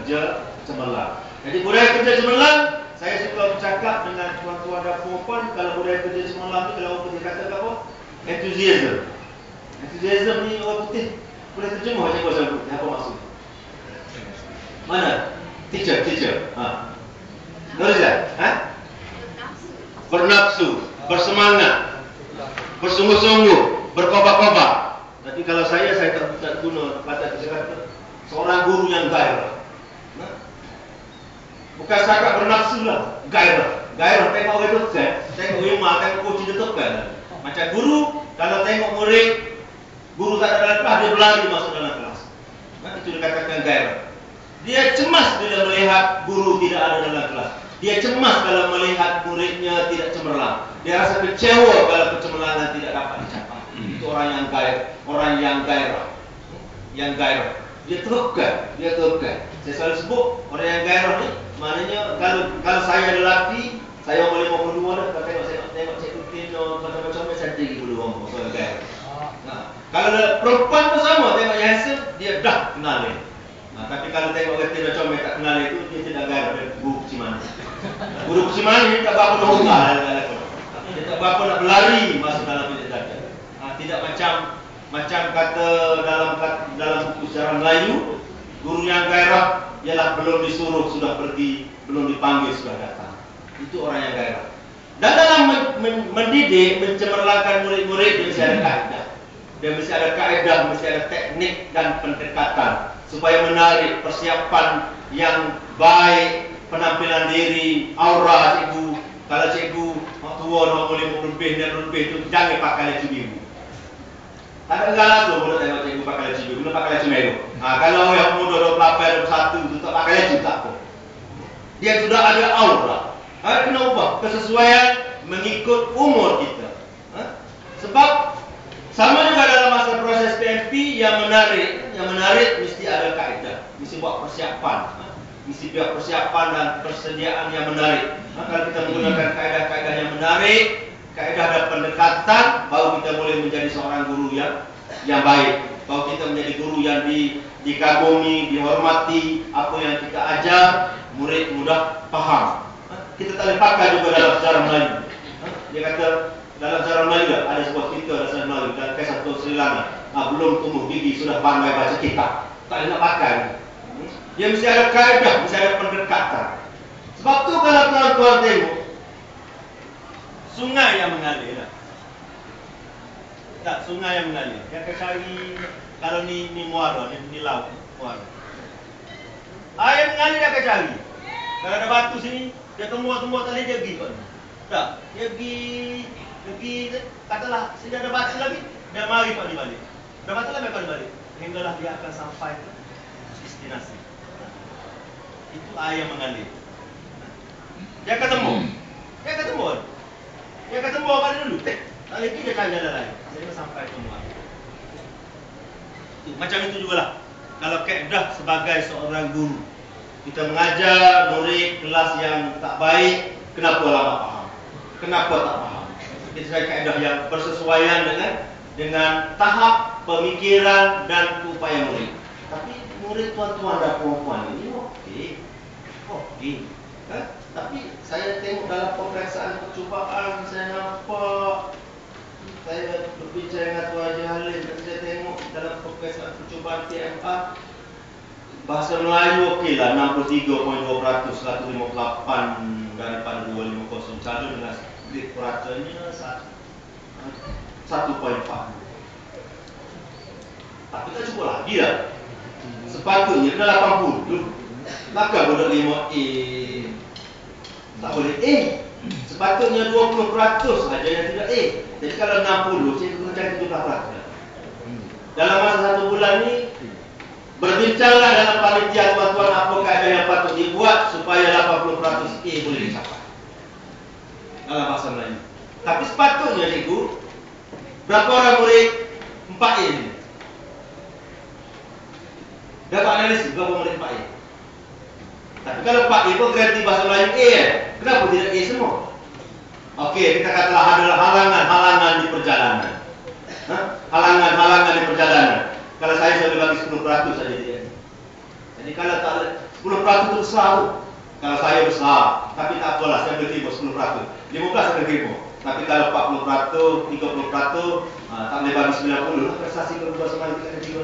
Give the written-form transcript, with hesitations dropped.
kerja cemerlang. Jadi budaya kerja cemerlang, saya suka bercakap dengan tuan-tuan dan puan-puan, kalau budaya kerja cemerlang itu, kalau orang putih kata apa? Enthusiasm. Enthusiasm ni orang putih boleh terjemah macam bahasa putih, apa maksud? Mana? Teacher. Nurza? Bernafsu, bersemangat, bersungguh-sungguh, berkobar-kobar. Tapi kalau saya tak guna kata kata seorang guru yang gairah. Bukan setakat bernafsu lah, gairah. Gairah tengok orang tu kan, tengok rumah, tengok coach dia tekan. Macam guru, kalau tengok murid, guru tak ada dalam kelas, dia berlari masuk dalam kelas. Itu dikatakan gairah. Dia cemas bila melihat guru tidak ada dalam kelas. Dia cemas kalau melihat muridnya tidak cemerlang. Dia rasa kecewa kalau kecemerlangan tidak dapat dicapai. Itu orang yang gairah, yang gairah. Dia tekan. Saya selalu sebut orang yang gairah ni, maknanya kalau saya ada lelaki, saya umur 52 dah, kalau tengok Cikgu Tino macam-macam saya tinggi dulu orang soal gairah. Kalau perempuan pun sama, tengok yang handsome, dia dah kenal. Tapi kalau tengok orang Tino comel tak kenal itu, dia tidak gairah. Dia guru Kucimani. Guru Kucimani dia tak berapa nak hungar. Dia tak berapa nak berlari masuk dalam bilik belajar. Tidak macam kata dalam buku sejarah Melayu, guru yang gairah ialah belum disuruh sudah pergi, belum dipanggil sudah datang. Itu orang yang gairah. Dan dalam mendidik, mencemerlangkan murid-murid, dia mesti ada kaedah. Dia mesti ada kaedah, mesti ada teknik dan pendekatan supaya menarik persiapan yang baik, penampilan diri, aura cikgu. Kalau cikgu tua umur 50 lebih itu jangan pakai lecu biru. Tak ada galas tu boleh tengok cikgu pakai lecu biru, pakai lecu merah. Kalau yang muda 28, 21 tu tak pakai lecu tak apa. Dia sudah ada aura. Kena ubah kesesuaian mengikut umur kita. Sebab sama juga dalam masa proses PMP yang menarik mesti ada kaedah, mesti buat persiapan. Mesti buat persiapan dan persediaan yang menarik. Kalau kita menggunakan kaedah-kaedah yang menarik, kaedah dan pendekatan, baru kita boleh menjadi seorang guru yang baik. Baru kita menjadi guru yang dikagumi, dihormati. Apa yang kita ajar, murid mudah faham. Kita tak boleh pakai juga dalam sejarah Melayu. Dia kata dalam sejarah Melayu ada sebuah cerita dalam sejarah Melayu, dalam kisah Tun Sri Lanka. Belum tumbuh gigi sudah pandai baca kitab. Tak boleh nak pakai. Dia mesti ada kaedah, mesti ada pendekatan. Sebab tu kalau tuan-tuan tengok sungai yang mengalir lah. Tak, sungai yang mengalir. Yang cari kalau ni muara, ni laut, muara. Air mengalir dia akan cari. Kalau ada batu sini, dia tumbuh-tumbuh tadi dia pergi kot. Tak, dia pergi katalah sini ada batu lagi, dia mari pak di balik. Ada batu lagi pak di balik. Hinggalah dia akan sampai ke destinasi. Itu air yang mengalir. Dia ketemu. Dia ketemu apa dulu? Tak lagi dia cari jalan lain. Sehingga sampai ke muara. Macam itu jugalah. Kalau kaedah sebagai seorang guru, kita mengajar murid kelas yang tak baik, kenapa lama faham? Kenapa tak faham? Kita cari kaedah yang bersesuaian dengan tahap pemikiran dan upaya murid. Tapi murid tuan-tuan dan puan-puan ini okey. Tapi saya tengok dalam pemeriksaan percubaan, saya nampak, saya berbicara dengan Tuan Haji Halim, dan saya tengok dalam pemeriksaan percubaan TMA, bahasa Melayu okeylah 63.2%, 158 daripada 250 calon dengan literatanya 1.4. Tapi kita cuba lagi lah. Sepatutnya kena 80. Maka boleh 5A. Tak boleh A. Sepatutnya 20% saja yang tidak A. Jadi kalau 60, saya kena cari 17%. Dalam masa 1 bulan ni, berbincanglah dalam panitia tuan-tuan apa kaedah yang patut dibuat supaya 80% A boleh dicapai dalam bahasa Melayu. Tapi sepatutnya cikgu, berapa orang murid 4A ni? Dapat analisis berapa murid 4A? Tapi kalau 4A pun garanti bahasa Melayu A kan? Kenapa tidak A semua? Okey, kita katalah adalah halangan di perjalanan. Halangan di perjalanan. Kalau saya boleh bagi 10% saja dia. Jadi Jadi kalau tak ada 10% itu besar tu. Kalau saya besar, tapi tak apalah, saya boleh terima 10%. 15 saya boleh terima. Tapi kalau 40%, 30%, tak boleh bagi 90 lah. Prestasi kedua sama kita ada 3.